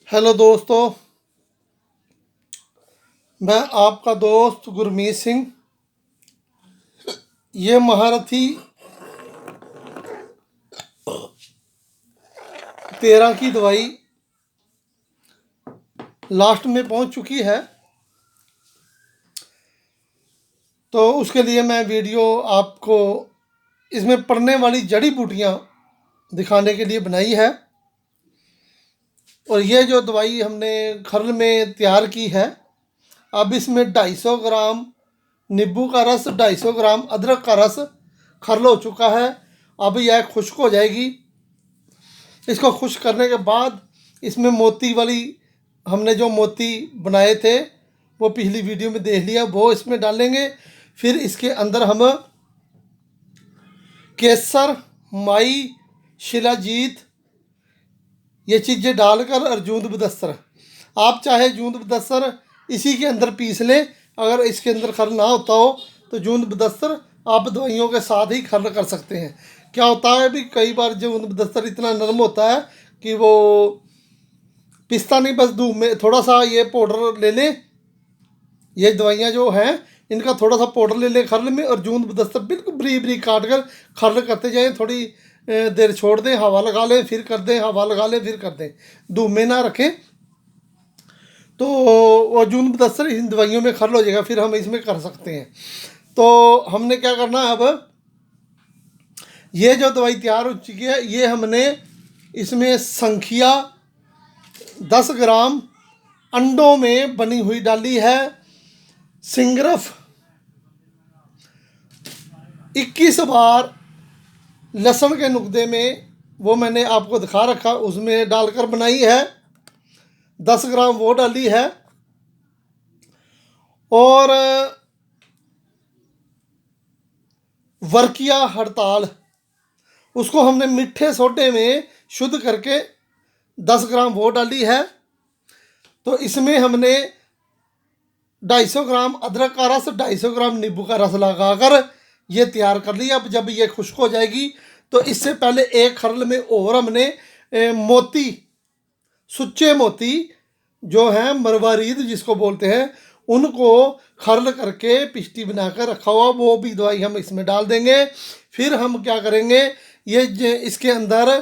Hello दोस्तों, मैं आपका दोस्त गुरमीत सिंह। ये महारथी 13 की दवाई लास्ट में पहुंच चुकी है, तो उसके लिए मैं वीडियो आपको इसमें पड़ने वाली जड़ी बूटियां दिखाने के लिए बनाई है। और ये जो दवाई हमने खरल में तैयार की है, अब इसमें 250 ग्राम नींबू का रस, 250 ग्राम अदरक का रस खरल हो चुका है। अब यह खुश्क हो जाएगी। इसको खुश्क करने के बाद इसमें मोती वाली, हमने जो मोती बनाए थे वो पिछली वीडियो में देख लिया, वो इसमें डालेंगे। फिर इसके अंदर हम केसर, माई, शिलाजीत, ये चीज़ें डालकर, और जूंद बदस्तर, आप चाहे जूंद बदस्तर इसी के अंदर पीस लें। अगर इसके अंदर खरल ना होता हो तो जूंद बदस्तर आप दवाइयों के साथ ही खरल कर सकते हैं। क्या होता है भी, कई बार जूंद बदस्तर इतना नरम होता है कि वो पिसता नहीं, बस धूप में थोड़ा सा ये पाउडर ले लें। ये दवाइयाँ जो हैं इनका थोड़ा सा पाउडर ले लें खरल में, और जूंद बदस्तर बिल्कुल बरीक बरीक काट कर खरल करते जाएं। थोड़ी देर छोड़ दें, हवा लगा लें, फिर कर दें, हवा लगा लें, फिर कर दें, धूप में ना रखें, तो वो जूंद बदस्तर इन दवाइयों में खरल हो जाएगा। फिर हम इसमें कर सकते हैं। तो हमने क्या करना है, अब ये जो दवाई तैयार हो चुकी है, ये हमने इसमें संखिया 10 ग्राम अंडों में बनी हुई डाली है। सिंगरफ 21 बार लहसुन के नुक्ते में, वो मैंने आपको दिखा रखा, उसमें डालकर बनाई है। 10 ग्राम वो डाली है। और वर्किया हड़ताल, उसको हमने मीठे सोडे में शुद्ध करके 10 ग्राम वो डाली है। तो इसमें हमने 250 ग्राम अदरक का रस, 250 ग्राम नींबू का रस लगाकर ये तैयार कर लिया। अब जब ये खुश्क हो जाएगी तो इससे पहले एक खरल में और हमने मोती, सुच्चे मोती जो हैं मरवारीद जिसको बोलते हैं, उनको खरल करके पिष्टी बनाकर रखा हुआ, वो भी दवाई हम इसमें डाल देंगे। फिर हम क्या करेंगे, इसके अंदर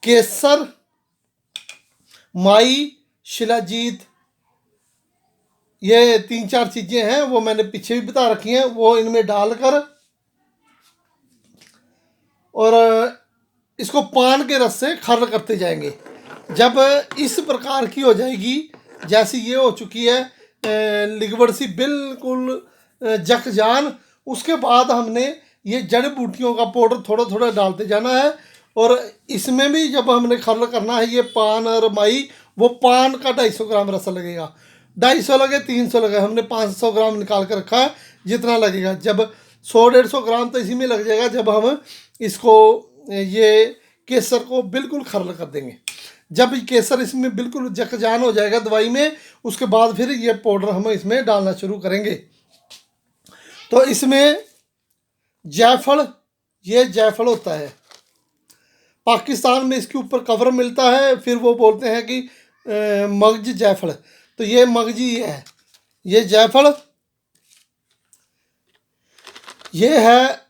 केसर, माई, शिलाजीत, ये 3-4 चीज़ें हैं, वो मैंने पीछे भी बता रखी हैं, वो इनमें डालकर और इसको पान के रस से खरल करते जाएंगे। जब इस प्रकार की हो जाएगी, जैसी ये हो चुकी है लिक्विड सी बिल्कुल जकजान, उसके बाद हमने ये जड़ बूटियों का पाउडर थोड़ा थोड़ा डालते जाना है। और इसमें भी जब हमने खरल करना है, ये पान और माई, वो पान का 250 ग्राम रस लगेगा। 250 लगे, 300 लगे, हमने 500 ग्राम निकाल कर रखा है, जितना लगेगा। जब 100-150 ग्राम तो इसी में लग जाएगा, जब हम इसको ये केसर को बिल्कुल खरल कर देंगे। जब केसर इसमें बिल्कुल जकजान हो जाएगा दवाई में, उसके बाद फिर ये पाउडर हम इसमें डालना शुरू करेंगे। तो इसमें जायफल, ये जायफल होता है, पाकिस्तान में इसके ऊपर कवर मिलता है, फिर वो बोलते हैं कि मगज जायफल, तो ये मगजी है। ये जायफल, ये है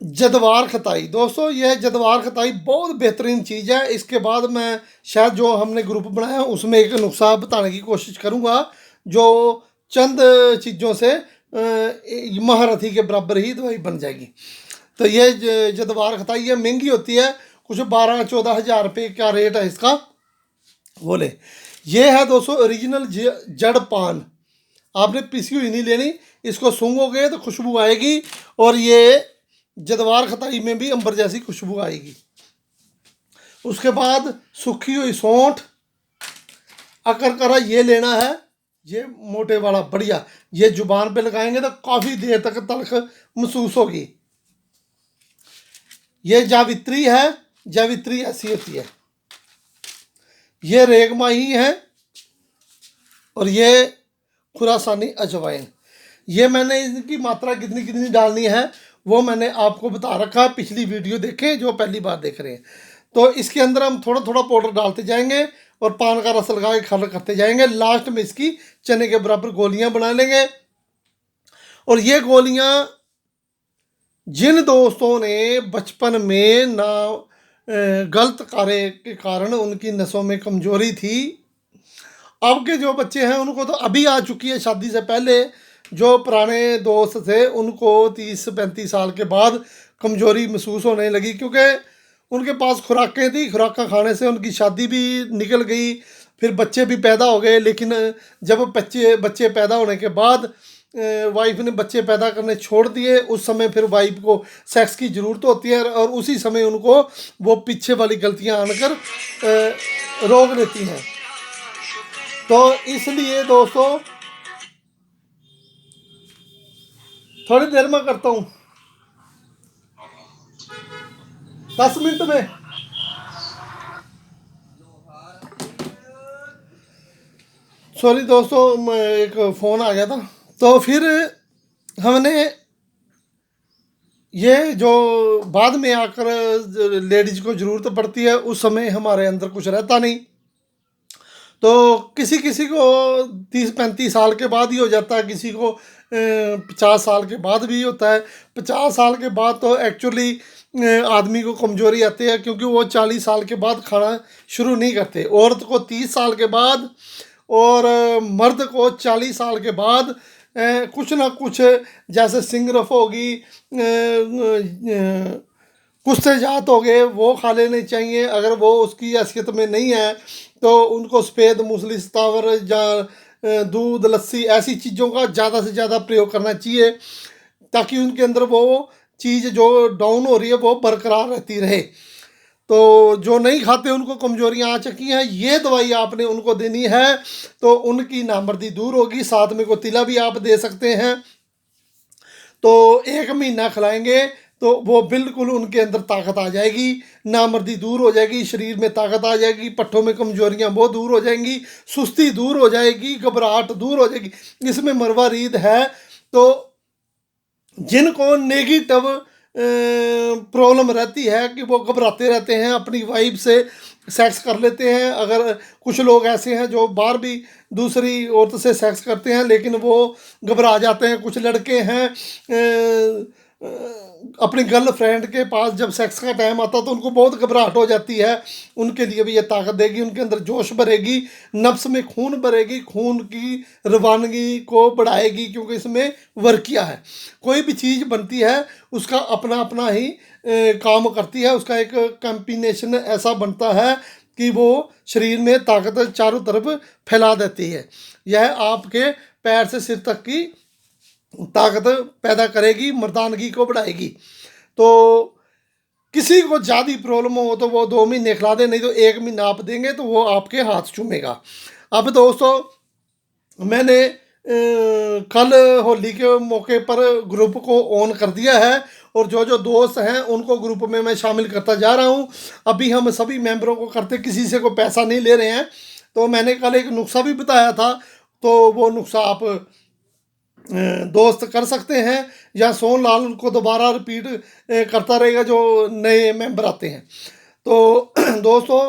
जदवार खताई। दोस्तों, यह जदवार खताई बहुत बेहतरीन चीज़ है। इसके बाद मैं शायद जो हमने ग्रुप बनाया उसमें एक नुस्खा बताने की कोशिश करूँगा, जो चंद चीज़ों से महारथी के बराबर ही दवाई बन जाएगी। तो ये जदवार खताई, ये महंगी होती है, कुछ 12-14 हज़ार रुपये का रेट है इसका, बोले। ये है दोस्तों ओरिजिनल जड़ पान। आपने पिसी हुई नहीं लेनी, इसको सूंघोगे तो खुशबू आएगी, और ये जदवार खताई में भी अंबर जैसी खुशबू आएगी। उसके बाद सूखी हुई सौंठ, अकरकरा ये लेना है, ये मोटे वाला बढ़िया, ये जुबान पे लगाएंगे तो काफ़ी देर तक तलख महसूस होगी। ये जावित्री है, जावित्री ऐसी होती है। ये रेगमाही है, और ये खुरासानी अजवाइन। ये मैंने इनकी मात्रा कितनी कितनी डालनी है वो मैंने आपको बता रखा है, पिछली वीडियो देखें जो पहली बार देख रहे हैं। तो इसके अंदर हम थोड़ा थोड़ा पाउडर डालते जाएंगे, और पान का रस लगा के खा करते जाएंगे। लास्ट में इसकी चने के बराबर गोलियां बना लेंगे। और ये गोलियां जिन दोस्तों ने बचपन में ना गलत कार्य के कारण उनकी नसों में कमजोरी थी, अब के जो बच्चे हैं उनको तो अभी आ चुकी है शादी से पहले। जो पुराने दोस्त थे उनको 30-35 साल के बाद कमजोरी महसूस होने लगी, क्योंकि उनके पास खुराकें थी, खुराकें खाने से उनकी शादी भी निकल गई, फिर बच्चे भी पैदा हो गए। लेकिन जब बच्चे पैदा होने के बाद वाइफ ने बच्चे पैदा करने छोड़ दिए, उस समय फिर वाइफ को सेक्स की ज़रूरत होती है और उसी समय उनको वो पीछे वाली गलतियां आकर रोक देती हैं। तो इसलिए दोस्तों थोड़ी देर में करता हूँ, 10 मिनट में। सॉरी दोस्तों, एक फ़ोन आ गया था। तो फिर हमने ये जो बाद में आकर लेडीज़ को ज़रूरत पड़ती है, उस समय हमारे अंदर कुछ रहता नहीं। तो किसी किसी को 30-35 साल के बाद ही हो जाता है, किसी को 50 साल के बाद भी होता है। 50 साल के बाद तो एक्चुअली आदमी को कमजोरी आती है, क्योंकि वो 40 साल के बाद खाना शुरू नहीं करते। औरत को 30 साल के बाद और मर्द को 40 साल के बाद कुछ ना कुछ, जैसे सिंगरफ होगी, कुछ से जात हो गए, वो खा लेने चाहिए। अगर वो उसकी हैसियत में नहीं है तो उनको सफ़ेद मूसली, सतावर या दूध, लस्सी ऐसी चीज़ों का ज़्यादा से ज़्यादा प्रयोग करना चाहिए, ताकि उनके अंदर वो चीज़ जो डाउन हो रही है वो बरकरार रहती रहे। तो जो नहीं खाते उनको कमजोरियां आ चुकी हैं, ये दवाई आपने उनको देनी है तो उनकी नामर्दी दूर होगी। साथ में को तिला भी आप दे सकते हैं। तो 1 महीना खिलाएंगे तो वो बिल्कुल उनके अंदर ताकत आ जाएगी, नामर्दी दूर हो जाएगी, शरीर में ताकत आ जाएगी, पट्ठों में कमजोरियां बहुत दूर हो जाएंगी, सुस्ती दूर हो जाएगी, घबराहट दूर हो जाएगी। इसमें मरवारीद है। तो जिनको नेगेटिव प्रॉब्लम रहती है कि वो घबराते रहते हैं, अपनी वाइफ से सेक्स कर लेते हैं। अगर कुछ लोग ऐसे हैं जो बाहर भी दूसरी औरत से सेक्स करते हैं लेकिन वो घबरा जाते हैं। कुछ लड़के हैं अपनी गर्लफ्रेंड के पास जब सेक्स का टाइम आता तो उनको बहुत घबराहट हो जाती है। उनके लिए भी ये ताकत देगी, उनके अंदर जोश भरेगी, नफ्स में खून भरेगी, खून की रवानगी को बढ़ाएगी, क्योंकि इसमें वर्किया है। कोई भी चीज़ बनती है उसका अपना अपना ही काम करती है, उसका एक कॉम्बिनेशन ऐसा बनता है कि वो शरीर में ताकत चारों तरफ फैला देती है। यह आपके पैर से सिर तक की ताकत पैदा करेगी, मर्दानगी को बढ़ाएगी। तो किसी को ज़्यादा प्रॉब्लम हो तो वो 2 महीने खिला दे, नहीं तो 1 महीना आप देंगे तो वो आपके हाथ चूमेगा। अब दोस्तों मैंने कल होली के मौके पर ग्रुप को ऑन कर दिया है और जो जो दोस्त हैं उनको ग्रुप में मैं शामिल करता जा रहा हूं। अभी हम सभी मेंबरों को करते, किसी से कोई पैसा नहीं ले रहे हैं। तो मैंने कल एक नुस्खा भी बताया था, तो वो नुस्खा आप दोस्त कर सकते हैं, या सोनलाल उनको दोबारा रिपीट करता रहेगा जो नए मेंबर आते हैं। तो दोस्तों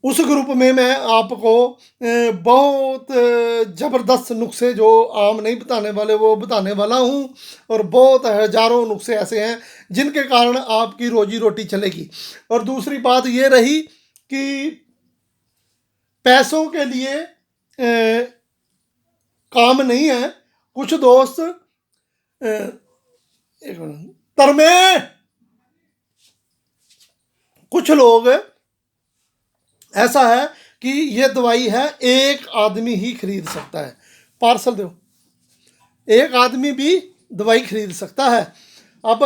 उस ग्रुप में मैं आपको बहुत ज़बरदस्त नुस्खे जो आम नहीं बताने वाले वो बताने वाला हूं, और बहुत हज़ारों नुस्खे ऐसे हैं जिनके कारण आपकी रोजी रोटी चलेगी। और दूसरी बात ये रही कि पैसों के लिए काम नहीं है। कुछ दोस्त एक मिनट तरमे, कुछ लोग ऐसा है कि ये दवाई है एक आदमी ही खरीद सकता है, पार्सल दो, एक आदमी भी दवाई खरीद सकता है। अब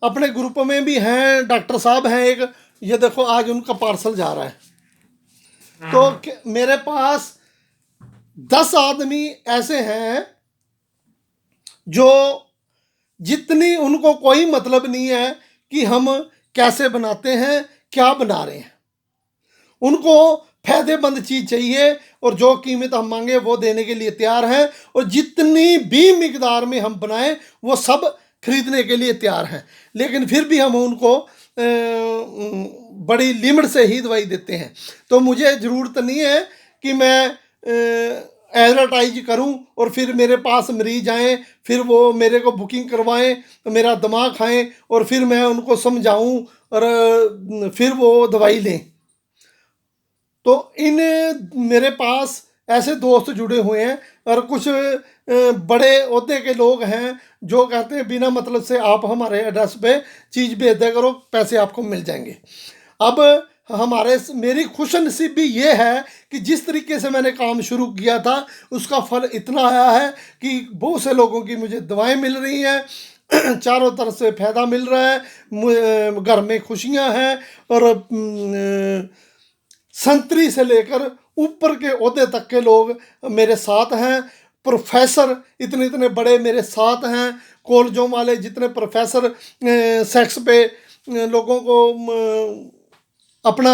अपने ग्रुप में भी हैं डॉक्टर साहब हैं एक, ये देखो आज उनका पार्सल जा रहा है। तो मेरे पास 10 आदमी ऐसे हैं जो जितनी उनको कोई मतलब नहीं है कि हम कैसे बनाते हैं, क्या बना रहे हैं। उनको फायदेमंद चीज़ चाहिए और जो कीमत हम मांगे वो देने के लिए तैयार हैं, और जितनी भी मिकदार में हम बनाएं वो सब खरीदने के लिए तैयार हैं। लेकिन फिर भी हम उनको बड़ी लिमिट से ही दवाई देते हैं। तो मुझे ज़रूरत नहीं है कि मैं एडवर्टाइज करूं और फिर मेरे पास मरीज आएँ, फिर वो मेरे को बुकिंग करवाएं, तो मेरा दिमाग खाएं और फिर मैं उनको समझाऊं और फिर वो दवाई लें। तो इन मेरे पास ऐसे दोस्त जुड़े हुए हैं और कुछ बड़े ओहदे के लोग हैं जो कहते हैं बिना मतलब से आप हमारे एड्रेस पे चीज़ भेज दिया करो, पैसे आपको मिल जाएंगे। अब मेरी खुशनसीबी ये है कि जिस तरीके से मैंने काम शुरू किया था उसका फल इतना आया है कि बहुत से लोगों की मुझे दवाएं मिल रही हैं, चारों तरफ से फ़ायदा मिल रहा है, घर में खुशियां हैं और संतरी से लेकर ऊपर के ओहदे तक के लोग मेरे साथ हैं। प्रोफेसर इतने इतने बड़े मेरे साथ हैं, कॉलेजों वाले जितने प्रोफेसर सेक्स पे लोगों को अपना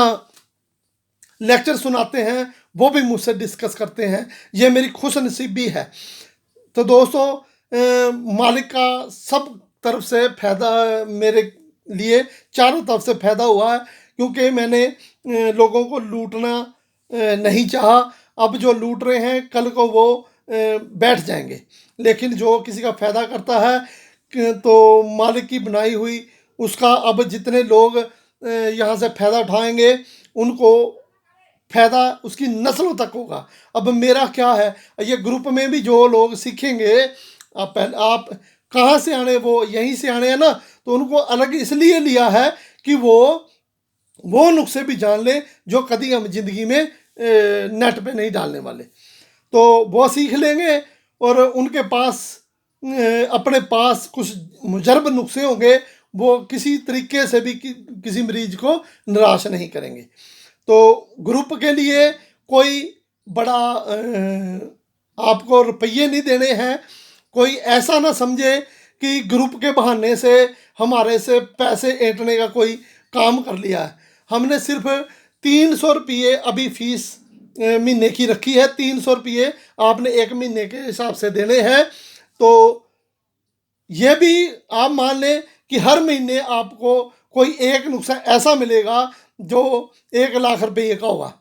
लेक्चर सुनाते हैं वो भी मुझसे डिस्कस करते हैं। ये मेरी खुशनसीबी है। तो दोस्तों, मालिक का सब तरफ से फ़ायदा मेरे लिए चारों तरफ से फ़ायदा हुआ है, क्योंकि मैंने लोगों को लूटना नहीं चाहा। अब जो लूट रहे हैं कल को वो बैठ जाएंगे, लेकिन जो किसी का फ़ायदा करता है तो मालिक की बनाई हुई उसका अब जितने लोग यहाँ से फ़ायदा उठाएंगे उनको फ़ायदा उसकी नस्लों तक होगा। अब मेरा क्या है, ये ग्रुप में भी जो लोग सीखेंगे, आप कहाँ से आने, वो यहीं से आने हैं ना, तो उनको अलग इसलिए लिया है कि वो नुस्खे भी जान लें जो कभी हम ज़िंदगी में नेट पे नहीं डालने वाले। तो वो सीख लेंगे और उनके पास अपने पास कुछ मुजरब नुस्खे होंगे, वो किसी तरीके से भी किसी मरीज को निराश नहीं करेंगे। तो ग्रुप के लिए कोई बड़ा आपको रुपये नहीं देने हैं। कोई ऐसा ना समझे कि ग्रुप के बहाने से हमारे से पैसे ऐंठने का कोई काम कर लिया है। हमने सिर्फ 300 रुपये अभी फीस महीने की रखी है। 300 रुपये आपने एक महीने के हिसाब से देने हैं। तो ये भी आप मान लें कि हर महीने आपको कोई एक नुस्खा ऐसा मिलेगा जो 1 लाख रुपये का होगा।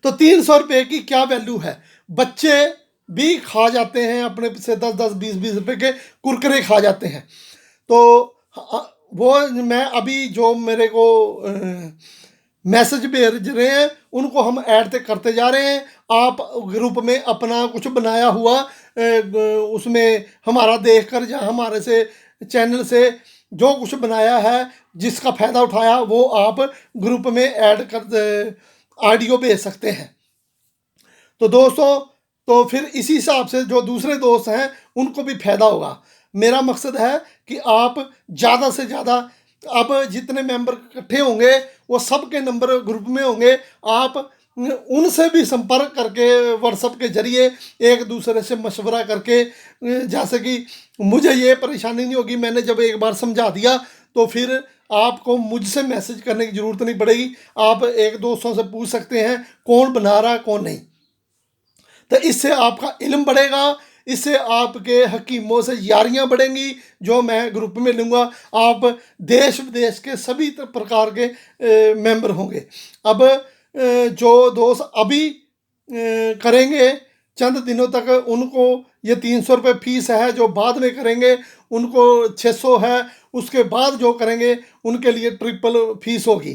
तो 300 रुपये की क्या वैल्यू है। बच्चे भी खा जाते हैं, अपने से 10-10, 20-20 रुपये के कुरकुरे खा जाते हैं। तो वो मैं अभी जो मेरे को मैसेज भेज रहे हैं उनको हम ऐड तक करते जा रहे हैं। आप ग्रुप में अपना कुछ बनाया हुआ उसमें हमारा देखकर या हमारे से चैनल से जो कुछ बनाया है जिसका फ़ायदा उठाया वो आप ग्रुप में ऐड कर ऑडियो भेज सकते हैं। तो दोस्तों, तो फिर इसी हिसाब से जो दूसरे दोस्त हैं उनको भी फ़ायदा होगा। मेरा मकसद है कि आप ज़्यादा से ज़्यादा, अब जितने मेंबर इकट्ठे होंगे वो सब के नंबर ग्रुप में होंगे, आप उनसे भी संपर्क करके व्हाट्सएप के ज़रिए एक दूसरे से मशवरा करके, जैसे कि मुझे ये परेशानी नहीं होगी, मैंने जब एक बार समझा दिया तो फिर आपको मुझसे मैसेज करने की ज़रूरत नहीं पड़ेगी। आप एक दोस्तों से पूछ सकते हैं कौन बना रहा कौन नहीं। तो इससे आपका इल्म बढ़ेगा, इससे आपके हकीमों से यारियां बढ़ेंगी जो मैं ग्रुप में लूँगा। आप देश विदेश के सभी प्रकार के मेंबर होंगे। अब जो दोस्त अभी करेंगे चंद दिनों तक, उनको ये 300 रुपये फीस है। जो बाद में करेंगे उनको 600 है। उसके बाद जो करेंगे उनके लिए ट्रिपल फीस होगी,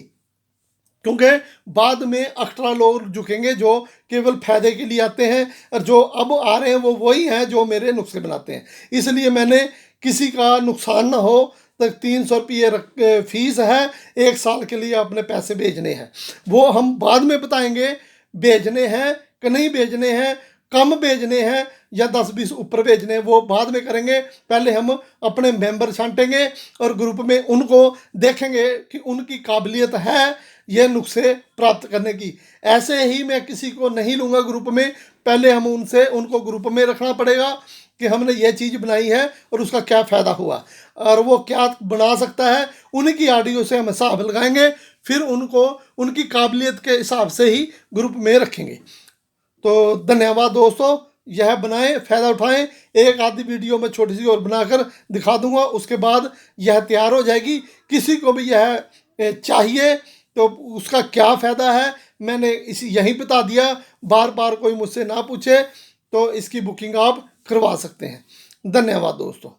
क्योंकि बाद में एक्स्ट्रा लोग झुकेंगे जो केवल फ़ायदे के लिए आते हैं, और जो अब आ रहे हैं वो वही हैं जो मेरे नुस्खे बनाते हैं। इसलिए मैंने किसी का नुकसान ना हो तो 300 रुपये फीस है। 1 साल के लिए अपने पैसे भेजने हैं, वो हम बाद में बताएंगे भेजने हैं कि नहीं भेजने हैं, कम भेजने हैं या 10-20 ऊपर भेजने हैं, वो बाद में करेंगे। पहले हम अपने मेंबर छांटेंगे और ग्रुप में उनको देखेंगे कि उनकी काबिलियत है ये नुस्खे प्राप्त करने की। ऐसे ही मैं किसी को नहीं लूँगा ग्रुप में, पहले हम उनको ग्रुप में रखना पड़ेगा कि हमने ये चीज़ बनाई है और उसका क्या फ़ायदा हुआ और वो क्या बना सकता है। उनकी ऑडियो से हम हिसाब लगाएंगे, फिर उनको उनकी काबिलियत के हिसाब से ही ग्रुप में रखेंगे। तो धन्यवाद दोस्तों, यह बनाएं, फ़ायदा उठाएं। एक आधी वीडियो में छोटी सी और बनाकर दिखा दूंगा, उसके बाद यह तैयार हो जाएगी। किसी को भी यह चाहिए तो उसका क्या फ़ायदा है मैंने यहीं बता दिया, बार बार कोई मुझसे ना पूछे, तो इसकी बुकिंग आप करवा सकते हैं। धन्यवाद दोस्तों।